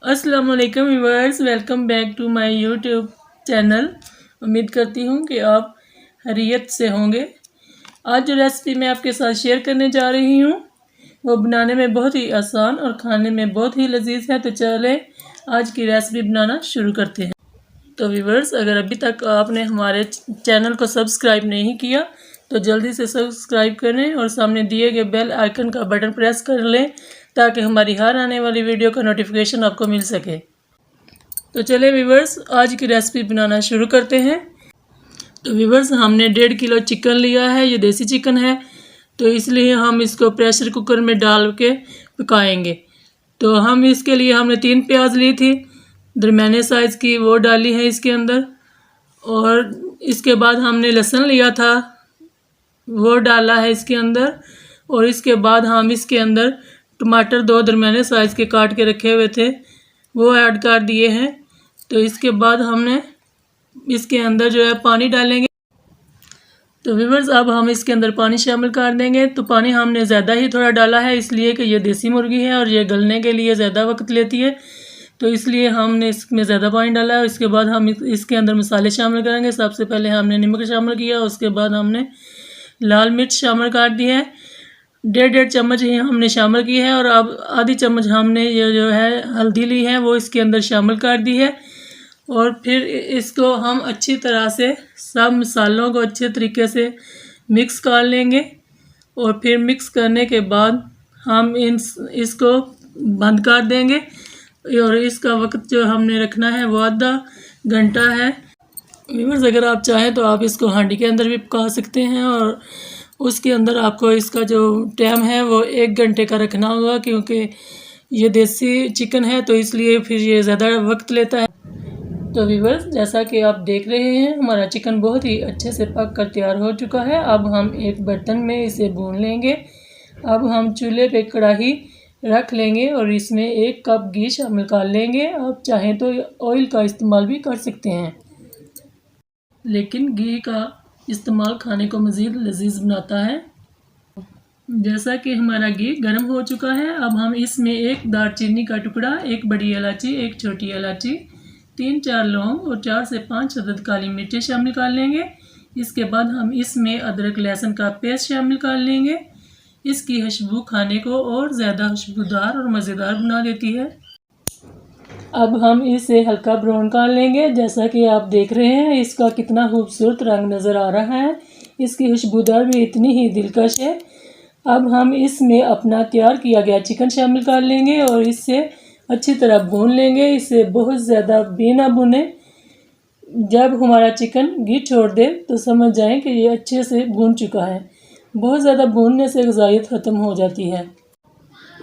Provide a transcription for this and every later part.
अस्सलाम वालेकुम viewers, welcome back to my YouTube channel. उम्मीद करती हूँ कि आप खैरियत से होंगे। आज जो रेसिपी मैं आपके साथ शेयर करने जा रही हूँ वो बनाने में बहुत ही आसान और खाने में बहुत ही लजीज है। तो चलें आज की रेसिपी बनाना शुरू करते हैं। तो व्यूअर्स, अगर अभी तक आपने हमारे चैनल को सब्सक्राइब नहीं किया तो जल्दी से सब्सक्राइब करें और सामने दिए गए बेल आइकन का बटन प्रेस कर लें ताकि हमारी हर आने वाली वीडियो का नोटिफिकेशन आपको मिल सके। तो चलिए व्यूअर्स, आज की रेसिपी बनाना शुरू करते हैं। तो व्यूअर्स, हमने 1.5 किलो चिकन लिया है। ये देसी चिकन है तो इसलिए हम इसको प्रेशर कुकर में डाल के पकाएंगे। तो हम इसके लिए हमने 3 प्याज ली थी दरमियाने साइज़ की, वो डाली है इसके अंदर। और इसके बाद हमने लहसुन लिया था वो डाला है इसके अंदर। और इसके बाद हम इसके अंदर टमाटर 2 दरमियाने साइज़ के काट के रखे हुए थे वो ऐड कर दिए हैं। तो इसके बाद हमने इसके अंदर जो है पानी डालेंगे। तो व्यूअर्स, अब हम इसके अंदर पानी शामिल कर देंगे। तो पानी हमने ज़्यादा ही थोड़ा डाला है इसलिए कि ये देसी मुर्गी है और ये गलने के लिए ज़्यादा वक्त लेती है, तो इसलिए हमने इसमें ज़्यादा पानी डाला है। इसके बाद हम इसके अंदर मसाले शामिल करेंगे। सबसे पहले हमने नमक शामिल किया, उसके बाद हमने लाल मिर्च शामिल कर दी है। 1.5 चम्मच ही हमने शामिल की है। और अब आधी चम्मच हमने ये जो है हल्दी ली है वो इसके अंदर शामिल कर दी है। और फिर इसको हम अच्छी तरह से सब मसालों को अच्छे तरीके से मिक्स कर लेंगे। और फिर मिक्स करने के बाद हम इसको बंद कर देंगे। और इसका वक्त जो हमने रखना है वो आधा घंटा है। व्यूअर्स, अगर आप चाहें तो आप इसको हांडी के अंदर भी पका सकते हैं और उसके अंदर आपको इसका जो टाइम है वो 1 घंटे का रखना होगा, क्योंकि ये देसी चिकन है तो इसलिए फिर ये ज़्यादा वक्त लेता है। तो व्यूअर्स, जैसा कि आप देख रहे हैं हमारा चिकन बहुत ही अच्छे से पक कर तैयार हो चुका है। अब हम एक बर्तन में इसे भून लेंगे। अब हम चूल्हे पे कढ़ाई रख लेंगे और इसमें 1 कप घी शामिल कर लेंगे। आप चाहें तो ऑयल का इस्तेमाल भी कर सकते हैं, लेकिन घी का इस्तेमाल खाने को मज़ीद लजीज बनाता है। जैसा कि हमारा घी गर्म हो चुका है, अब हम इसमें 1 दालचीनी का टुकड़ा, 1 बड़ी इलायची, 1 छोटी इलायची, 3-4 लौंग और 4 से 5 अदद काली मिर्चें शामिल कर लेंगे। इसके बाद हम इसमें अदरक लहसुन का पेस्ट शामिल कर लेंगे। इसकी खुशबू खाने को और ज़्यादा खुशबूदार और मज़ेदार बना देती है। अब हम इसे हल्का ब्राउन कर लेंगे। जैसा कि आप देख रहे हैं इसका कितना खूबसूरत रंग नज़र आ रहा है। इसकी खुशबूदार भी इतनी ही दिलकश है। अब हम इसमें अपना तैयार किया गया चिकन शामिल कर लेंगे और इससे अच्छी तरह भून लेंगे। इसे बहुत ज़्यादा भी ना भुने। जब हमारा चिकन घी छोड़ दे तो समझ जाएं कि ये अच्छे से भून चुका है। बहुत ज़्यादा भूनने से ग़िज़ायत ख़त्म हो जाती है।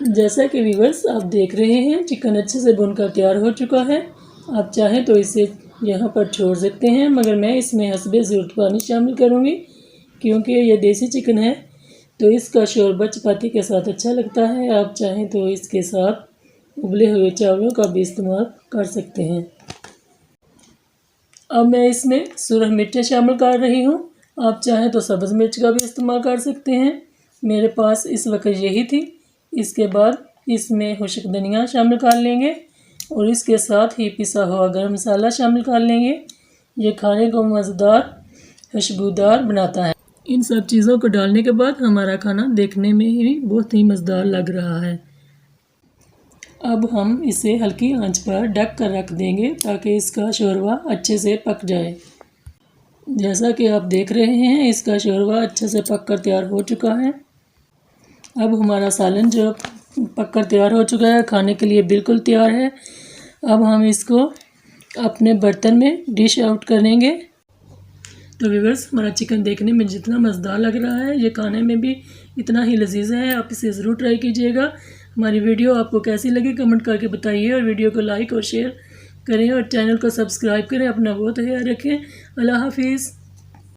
जैसा कि व्यूअर्स आप देख रहे हैं चिकन अच्छे से भुनकर तैयार हो चुका है। आप चाहें तो इसे यहाँ पर छोड़ सकते हैं, मगर मैं इसमें हस्बे ज़रूरत पानी शामिल करूँगी, क्योंकि ये देसी चिकन है तो इसका शोरबा चपाती के साथ अच्छा लगता है। आप चाहें तो इसके साथ उबले हुए चावलों का भी इस्तेमाल कर सकते हैं। अब मैं इसमें सुरख मिर्चें शामिल कर रही हूँ। आप चाहें तो सब्ज़ मिर्च का भी इस्तेमाल कर सकते हैं, मेरे पास इस वक्त यही थी। इसके बाद इसमें खुश्क धनिया शामिल कर लेंगे और इसके साथ ही पिसा हुआ गरम मसाला शामिल कर लेंगे। ये खाने को मज़ेदार खुशबूदार बनाता है। इन सब चीज़ों को डालने के बाद हमारा खाना देखने में ही बहुत ही मज़ेदार लग रहा है। अब हम इसे हल्की आंच पर ढक कर रख देंगे ताकि इसका शोरबा अच्छे से पक जाए। जैसा कि आप देख रहे हैं इसका शोरबा अच्छे से पक कर तैयार हो चुका है। अब हमारा सालन जो पक कर तैयार हो चुका है, खाने के लिए बिल्कुल तैयार है। अब हम इसको अपने बर्तन में डिश आउट करेंगे। तो व्यूअर्स, हमारा चिकन देखने में जितना मज़ेदार लग रहा है ये खाने में भी इतना ही लजीज है। आप इसे ज़रूर ट्राई कीजिएगा। हमारी वीडियो आपको कैसी लगी कमेंट करके बताइए और वीडियो को लाइक और शेयर करें और चैनल को सब्सक्राइब करें। अपना बहुत ख्याल रखें। अल्लाह हाफिज़।